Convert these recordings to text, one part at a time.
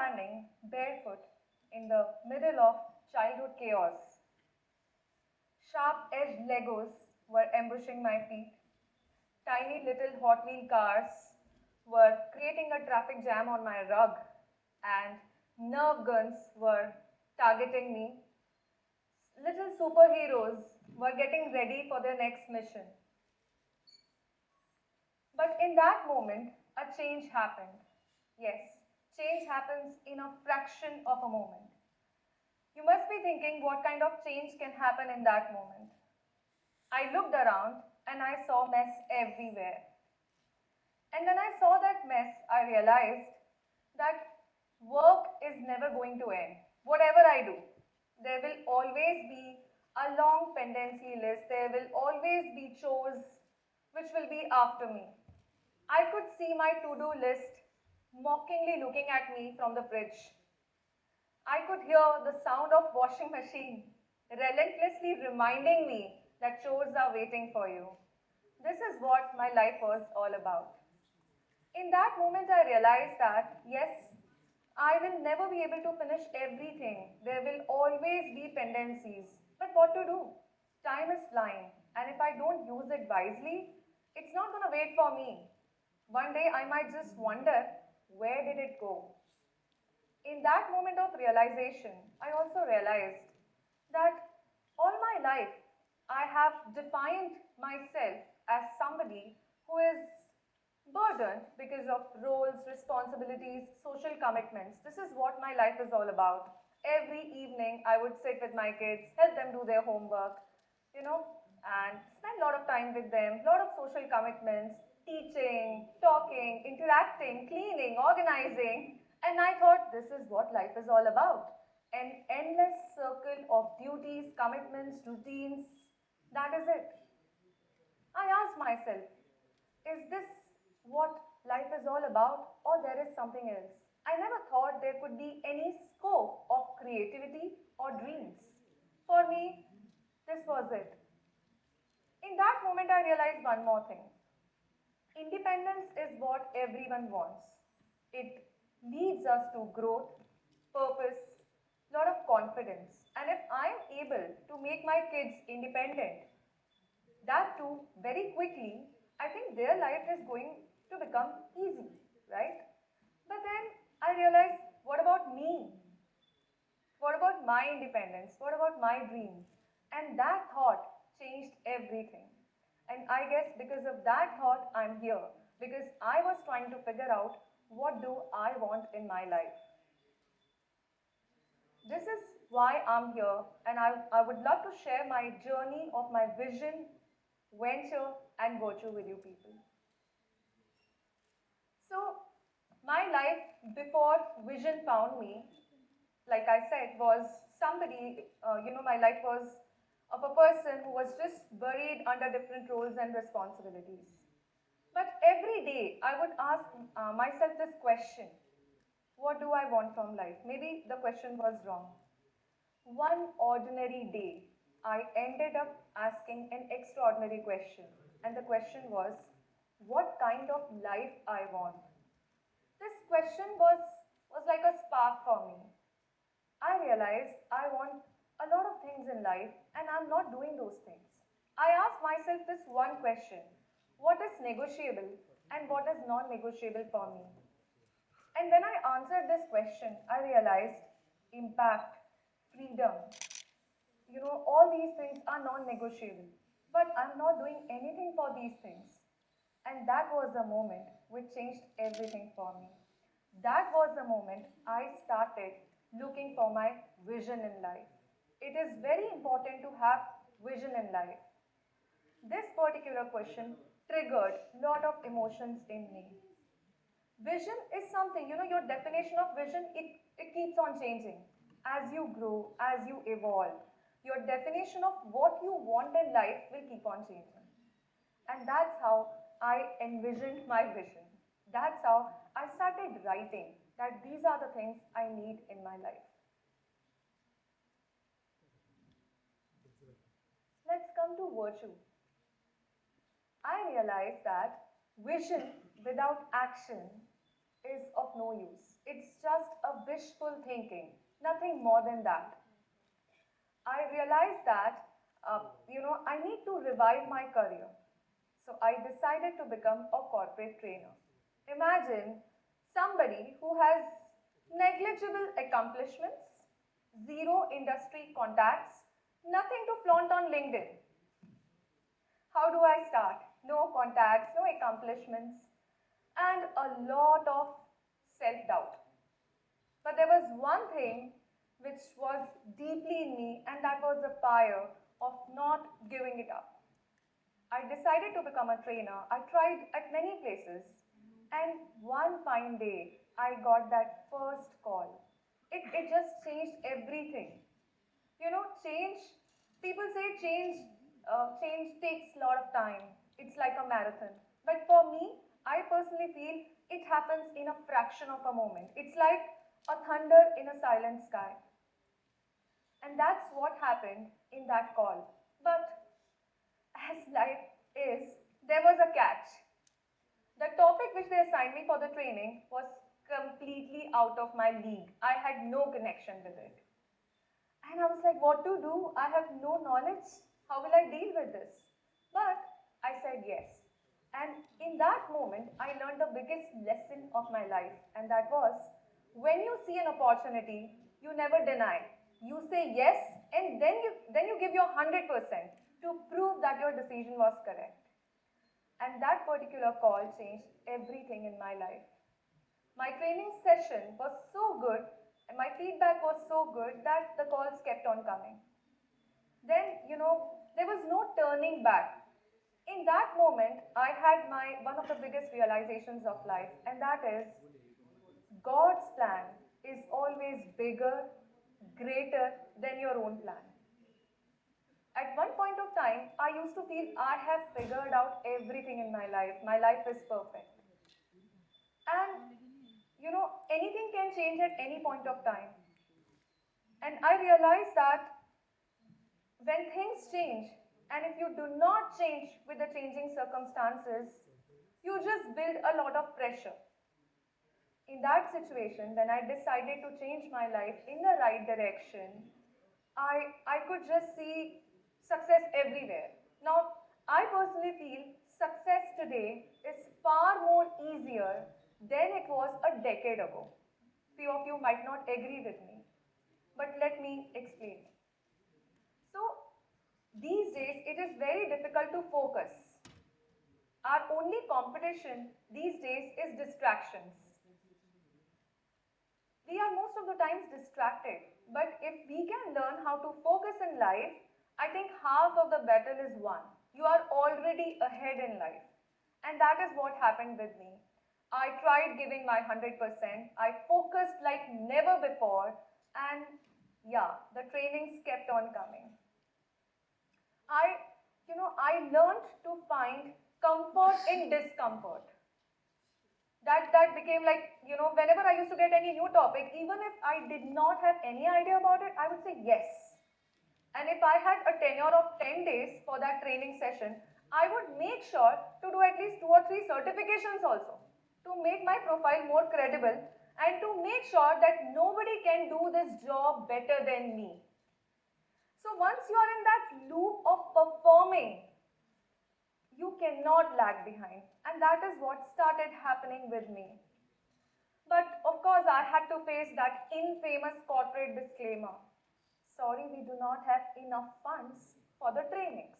standing barefoot in the middle of childhood chaos. Sharp-edged Legos were ambushing my feet. Tiny little Hot Wheel cars were creating a traffic jam on my rug, and nerve guns were targeting me. Little superheroes were getting ready for their next mission. But in that moment, a change happened. Yes, change happens in a fraction of a moment. You must be thinking what kind of change can happen in that moment. I looked around and I saw mess everywhere. And when I saw that mess, I realized that work is never going to end. Whatever I do, there will always be a long pendency list. There will always be chores which will be after me. I could see my to-do list mockingly looking at me from the fridge. I could hear the sound of washing machine relentlessly reminding me that chores are waiting for you. This is what my life was all about. In that moment, I realized that yes, I will never be able to finish everything. There will always be pendencies. But what to do? Time is flying, and if I don't use it wisely, it's not going to wait for me. One day I might just wonder, where did it go? In that moment of realization, I also realized that all my life I have defined myself as somebody who is burdened because of roles, responsibilities, social commitments. This is what my life is all about. Every evening I would sit with my kids, help them do their homework, and spend a lot of time with them, a lot of social commitments, teaching, talking, interacting, cleaning, organizing. And I thought this is what life is all about. An endless circle of duties, commitments, routines. That is it. I asked myself, is this what life is all about, or there is something else? I never thought there could be any scope of creativity or dreams. For me, this was it. In that moment, I realized one more thing. Independence is what everyone wants. It leads us to growth, purpose, lot of confidence. And if I'm able to make my kids independent, that too very quickly, I think their life is going to become easy, right? But then I realized, what about me? What about my independence? What about my dream? And that thought changed everything. And I guess because of that thought, I'm here. Because I was trying to figure out what do I want in my life. This is why I'm here, and I would love to share my journey of my vision, venture, and virtue with you people. So, my life before vision found me, like I said, was somebody, my life was of a person who was just buried under different roles and responsibilities. But every day I would ask myself this question: what do I want from life? Maybe the question was wrong. One ordinary day, I ended up asking an extraordinary question. And the question was, what kind of life I want? This question was like a spark for me. I realized I want a lot of things in life and I'm not doing those things. I asked myself this one question: what is negotiable and what is non negotiable for me? And when I answered this question, I realized impact, freedom, all these things are non negotiable. But I'm not doing anything for these things. And that was the moment which changed everything for me. That was the moment I started looking for my vision in life. It is very important to have vision in life. This particular question triggered a lot of emotions in me. Vision is something, your definition of vision, it keeps on changing. As you grow, as you evolve, your definition of what you want in life will keep on changing. And that's how I envisioned my vision. That's how I started writing that these are the things I need in my life. Let's come to virtue. I realized that vision without action is of no use. It's just a wishful thinking, nothing more than that. I realized that, I need to revive my career. So I decided to become a corporate trainer. Imagine somebody who has negligible accomplishments, zero industry contacts, nothing to flaunt on LinkedIn. How do I start? No contacts, no accomplishments, and a lot of self doubt. But there was one thing which was deeply in me, and that was the fire of not giving it up. I decided to become a trainer. I tried at many places, and one fine day, I got that first call. It just changed everything. Change, people say change takes a lot of time. It's like a marathon. But for me, I personally feel it happens in a fraction of a moment. It's like a thunder in a silent sky. And that's what happened in that call. But as life is, there was a catch. The topic which they assigned me for the training was completely out of my league. I had no connection with it. And I was like, what to do? I have no knowledge. How will I deal with this? But I said yes. And in that moment, I learned the biggest lesson of my life. And that was, when you see an opportunity, you never deny. You say yes, and then you give your 100% to prove that your decision was correct. And that particular call changed everything in my life. My training session was so good and my feedback was so good that the calls kept on coming. Then, there was no turning back. In that moment, I had my one of the biggest realizations of life, and that is God's plan is always bigger, greater than your own plan. At one point of time, I used to feel I have figured out everything in my life. My life is perfect. And anything can change at any point of time. And I realized that when things change, and if you do not change with the changing circumstances, you just build a lot of pressure. In that situation, when I decided to change my life in the right direction, I could just see success everywhere. Now, I personally feel success today is far more easier than it was a decade ago. Few of you might not agree with me, but let me explain. So, these days it is very difficult to focus. Our only competition these days is distractions. We are most of the times distracted, but if we can learn how to focus in life, I think half of the battle is won. You are already ahead in life. And that is what happened with me. I tried giving my 100%. I focused like never before, and yeah, the trainings kept on coming. I, I learned to find comfort in discomfort. That became like, whenever I used to get any new topic, even if I did not have any idea about it, I would say yes. And if I had a tenure of 10 days for that training session, I would make sure to do at least 2 or 3 certifications also to make my profile more credible and to make sure that nobody can do this job better than me. So once you are in that loop of performing, you cannot lag behind. And that is what started happening with me. But of course, I had to face that infamous corporate disclaimer. Sorry, we do not have enough funds for the trainings.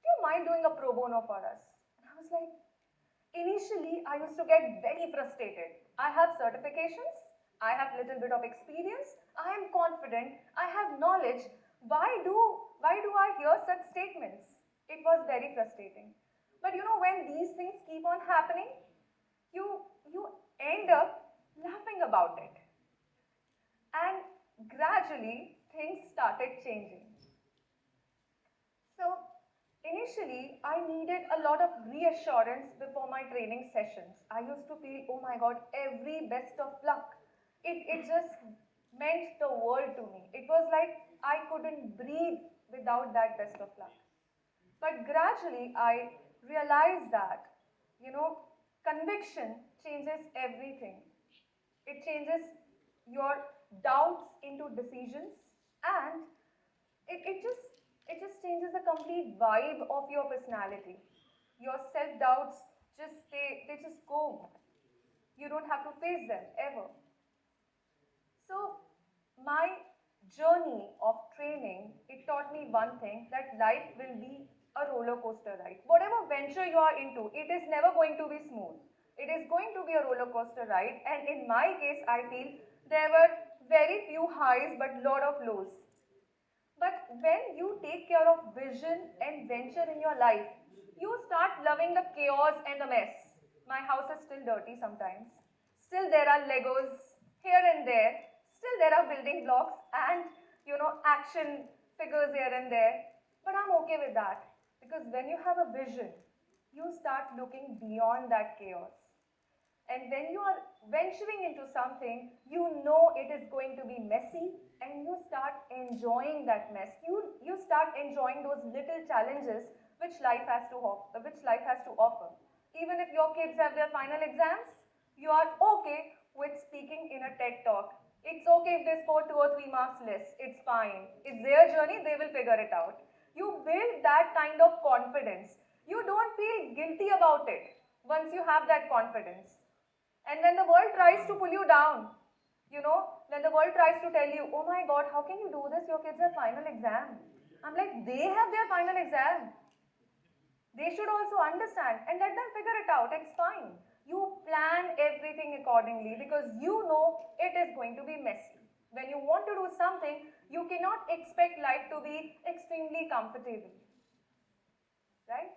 Do you mind doing a pro bono for us? And I was like, initially, I used to get very frustrated. I have certifications, I have little bit of experience, I am confident, I have knowledge. Why do I hear such statements? It was very frustrating. But when these things keep on happening, you end up laughing about it. And gradually, things started changing. So, initially, I needed a lot of reassurance before my training sessions. I used to feel, oh my god, every best of luck. It just meant the world to me. It was like I couldn't breathe without that best of luck. But gradually, I realized that, you know, Conviction changes everything. It changes your doubts into decisions, and it, it just it just changes the complete vibe of your personality. Your self-doubts they just go. You don't have to face them ever. So my journey of training, it taught me one thing, that life will be a roller coaster ride. Whatever venture you are into, it is never going to be smooth. It is going to be a roller coaster ride, and in my case, I feel there were very few highs but lot of lows. But when you take care of vision and venture in your life, you start loving the chaos and the mess. My house is still dirty sometimes. Still there are Legos here and there. Still there are building blocks and action figures here and there. But I'm okay with that, because when you have a vision, you start looking beyond that chaos. And when you are venturing into something, you know it is going to be messy, and you start enjoying that mess. You start enjoying those little challenges which life has to offer. Even if your kids have their final exams, you are okay with speaking in a TED talk. It's okay if they score 2 or 3 marks less. It's fine. It's their journey, they will figure it out. You build that kind of confidence. You don't feel guilty about it once you have that confidence. And when the world tries to pull you down, when the world tries to tell you, oh my God, how can you do this? Your kids have final exam. I'm like, they have their final exam. They should also understand and let them figure it out. It's fine. You plan everything accordingly because you know it is going to be messy. When you want to do something, you cannot expect life to be extremely comfortable. Right?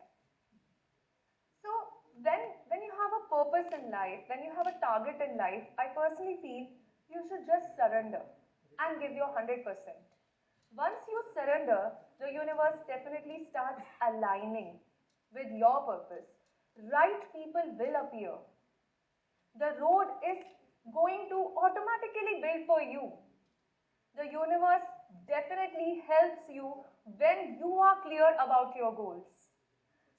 So when you have a purpose in life, when you have a target in life, I personally feel you should just surrender and give your 100%. Once you surrender, the universe definitely starts aligning with your purpose. Right people will appear. The road is going to automatically build for you. The universe definitely helps you when you are clear about your goals.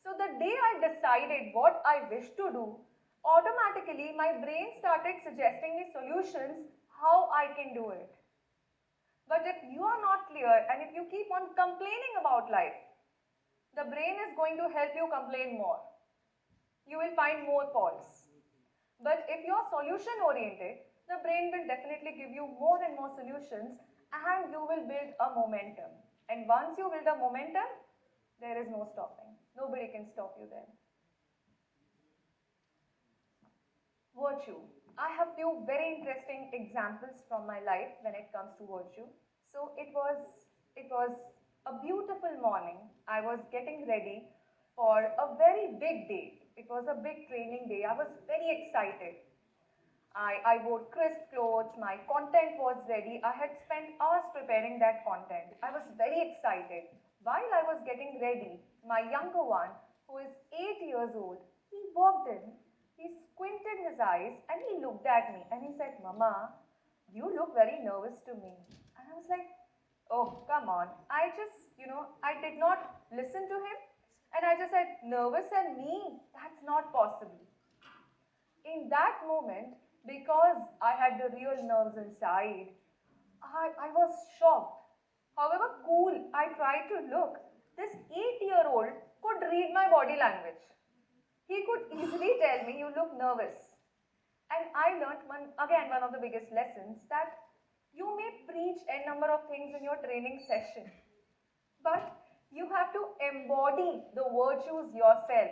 So the day I decided what I wish to do, automatically my brain started suggesting me solutions how I can do it. But if you are not clear and if you keep on complaining about life, the brain is going to help you complain more. You will find more faults. But if you are solution oriented, the brain will definitely give you more and more solutions, and you will build a momentum. And once you build a momentum, there is no stopping. Nobody can stop you then. Virtue. I have few very interesting examples from my life when it comes to virtue. So it was a beautiful morning. I was getting ready for a very big day. It was a big training day. I was very excited. I wore crisp clothes, my content was ready. I had spent hours preparing that content. I was very excited. While I was getting ready, my younger one, who is 8 years old, he walked in, he squinted his eyes and he looked at me and he said, Mama, you look very nervous to me. And I was like, oh, come on. I did not listen to him and I just said, nervous and me? That's not possible. In that moment, because I had the real nerves inside, I was shocked. However cool I tried to look, this 8-year-old could read my body language. He could easily tell me, you look nervous. And I learnt one of the biggest lessons, that you may preach a number of things in your training session, but you have to embody the virtues yourself.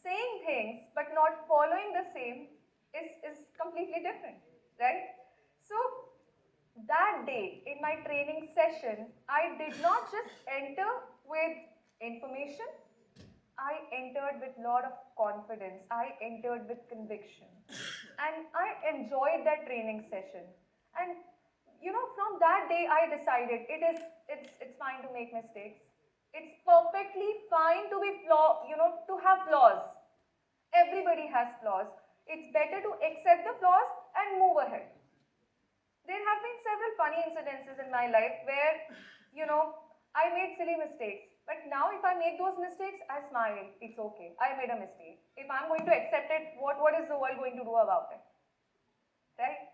Saying things but not following the same is completely different, right? So that day in my training session, I did not just enter with information, I entered with a lot of confidence, I entered with conviction, and I enjoyed that training session. And from that day I decided it's fine to make mistakes. It's perfectly fine to be to have flaws. Everybody has flaws. It's better to accept the flaws and move ahead. There have been several funny incidences in my life where, I made silly mistakes. But now if I make those mistakes, I smile. It's okay. I made a mistake. If I'm going to accept it, what is the world going to do about it? Right?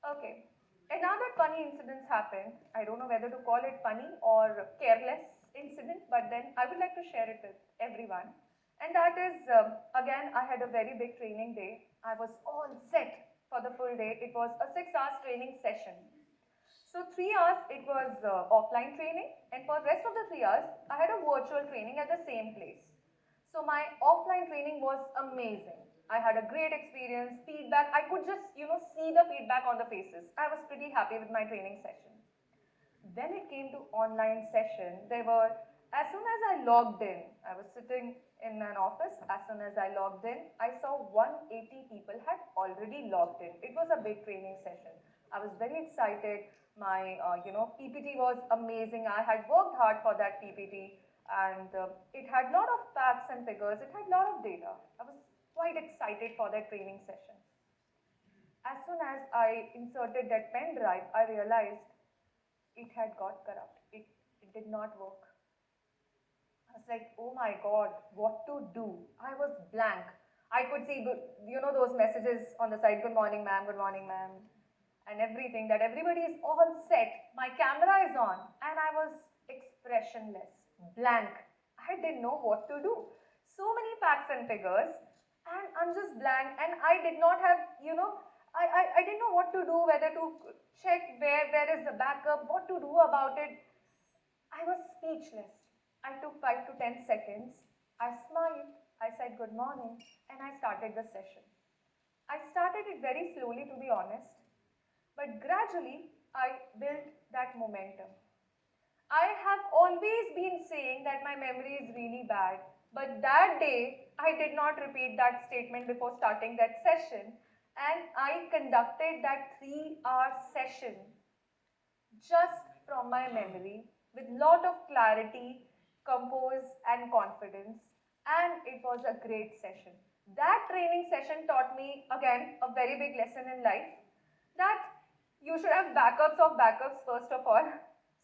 Okay. Another funny incident happened. I don't know whether to call it funny or careless incident, but then I would like to share it with everyone. And that is, again, I had a very big training day. I was all set for the full day. It was a 6 hours training session. So 3 hours it was offline training, and for the rest of the 3 hours I had a virtual training at the same place. So my offline training was amazing. I had a great experience, feedback. I could just see the feedback on the faces. I was pretty happy with my training session. When it came to online session, as soon as I logged in, I was sitting in an office. As soon as I logged in, I saw 180 people had already logged in. It was a big training session. I was very excited. My PPT was amazing. I had worked hard for that PPT, and it had a lot of facts and figures. It had a lot of data. I was quite excited for that training session. As soon as I inserted that pen drive, I realized it had got corrupt. It did not work. I was like, oh my God, what to do? I was blank. I could see, those messages on the side, good morning, ma'am, and everything, that everybody is all set. My camera is on, and I was expressionless, blank. I didn't know what to do. So many facts and figures, and I'm just blank, and I did not have, I didn't know what to do, whether to check where is the backup, what to do about it. I was speechless. I took 5 to 10 seconds. I smiled. I said good morning, and I started the session. I started it very slowly, to be honest, but gradually I built that momentum. I have always been saying that my memory is really bad, but that day I did not repeat that statement before starting that session, and I conducted that 3 hour session just from my memory with lot of clarity, compose and confidence, and it was a great session. That training session taught me again a very big lesson in life, that you should have backups of backups first of all.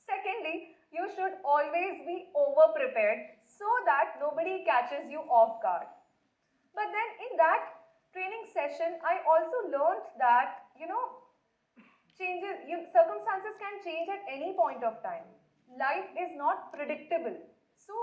Secondly, you should always be over prepared so that nobody catches you off guard. But then in that training session, I also learned that, circumstances can change at any point of time. Life is not predictable. So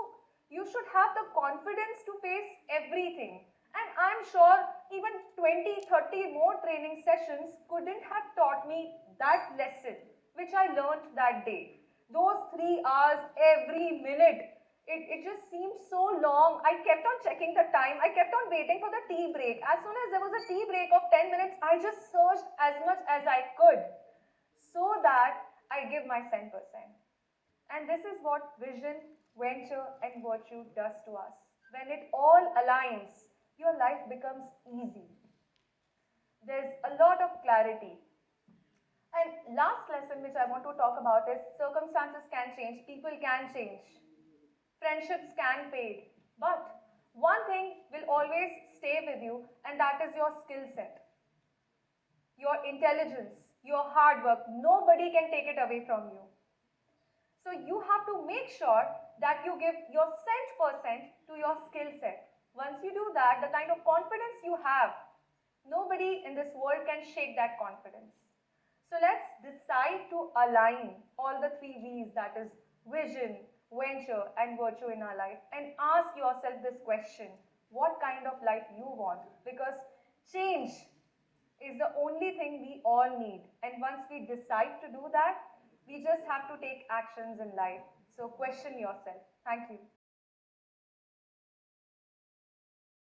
you should have the confidence to face everything. And I'm sure even 20, 30 more training sessions couldn't have taught me that lesson, which I learned that day. Those 3 hours, every minute, it just seemed so long. I kept on checking the time. I kept on waiting for the tea break. As soon as there was a tea break of 10 minutes, I just searched as much as I could so that I give my 10%. And this is what vision, venture, and virtue does to us. When it all aligns, your life becomes easy. There's a lot of clarity. And last lesson which I want to talk about is circumstances can change, people can change, friendships can fade, but one thing will always stay with you, and that is your skill set, your intelligence, your hard work. Nobody can take it away from you. So you have to make sure that you give your 100% to your skill set. Once you do that, the kind of confidence you have, nobody in this world can shake that confidence. So let's decide to align all the 3 V's, that is vision, venture and virtue in our life, and ask yourself this question: what kind of life you want? Because change is the only thing we all need, and once we decide to do that, we just have to take actions in life. So question yourself. Thank you.